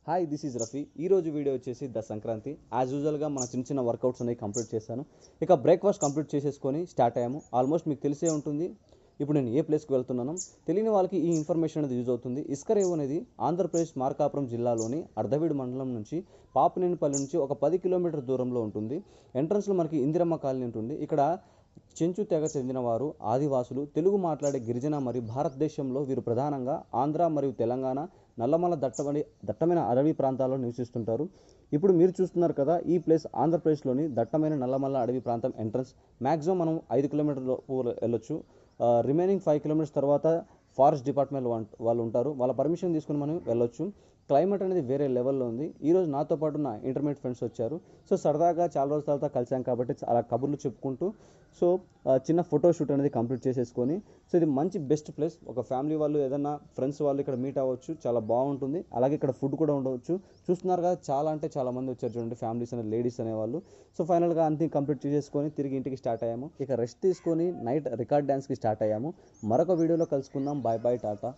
Hi this is Rafi. ఈరోజు video వచ్చేసి the Sankranti. As యూజువల్గా మన చిన్న వర్కౌట్స్ అనేవి కంప్లీట్ చేశాను. ఇక బ్రేక్ఫాస్ట్ కంప్లీట్ చేసేసుకొని స్టార్ట్ అయ్యాము. ఆల్మోస్ట్ మీకు తెలిసే ఉంటుంది ఇప్పుడు నేను ఏ ప్లేస్కి వెళ్తున్నాను. తెలియని వాళ్ళకి ఈ ఇన్ఫర్మేషన్ అనేది యూజ్ అవుతుంది. ఇస్కరేవ్ అనేది ఆంధ్రప్రదేశ్ మార్కాపురం జిల్లాలోని అర్ధవీడు మండలం నుంచి పాపినేనిపల్లి నుంచి ఒక 10 కిలోమీటర్ దూరంలో ఉంటుంది. ఎంట్రన్స్లో మనకి ఇందిరమ్మ కాలనీ ఉంటుంది. ఇక్కడ చెంచు తెగ చెందినవారు ఆదివాసులు, తెలుగు మాట్లాడే గిరిజన మరియు భారతదేశంలో వీరు ప్రధానంగా ఆంధ్ర మరియు తెలంగాణ నల్లమల దట్టమైన అడవి ప్రాంతాల్లో నివసిస్తుంటారు. ఇప్పుడు మీరు చూస్తున్నారు కదా, ఈ ప్లేస్ ఆంధ్రప్రదేశ్లోని దట్టమైన నల్లమల అడవి ప్రాంతం ఎంట్రన్స్. మ్యాక్సిమం మనం 5 కిలోమీటర్ల వెళ్ళొచ్చు. రిమైనింగ్ 5 కిలోమీటర్స్ తర్వాత ఫారెస్ట్ డిపార్ట్మెంట్ వాళ్ళు ఉంటారు. వాళ్ళ పర్మిషన్ తీసుకుని మనం వెళ్ళొచ్చు. క్లైమేట్ అనేది వేరే లెవెల్లో ఉంది. ఈరోజు నాతో పాటు నా ఇంటర్మీడియట్ ఫ్రెండ్స్ వచ్చారు. సో సరదాగా చాలా రోజుల తర్వాత కలిసాం కాబట్టి అలా కబుర్లు చెప్పుకుంటూ చిన్న ఫోటో షూట్ అనేది కంప్లీట్ చేసేసుకొని, సో ఇది మంచి బెస్ట్ ప్లేస్. ఒక ఫ్యామిలీ వాళ్ళు ఏదైనా ఫ్రెండ్స్ వాళ్ళు ఇక్కడ మీట్ అవ్వచ్చు, చాలా బాగుంటుంది. అలాగే ఇక్కడ ఫుడ్ కూడా ఉండవచ్చు. చూస్తున్నారు కదా, చాలా అంటే చాలా మంది వచ్చారు చూడండి, ఫ్యామిలీస్ అనే లేడీస్ అనేవాళ్ళు. సో ఫైనల్గా అంతే కంప్లీట్ చేసేసుకొని తిరిగి ఇంటికి స్టార్ట్ అయ్యాము. ఇక రెస్ట్ తీసుకొని నైట్ రికార్డ్ డ్యాన్స్కి స్టార్ట్ అయ్యాము. మరొక వీడియోలో కలుసుకుందాం. Bye bye, Tata.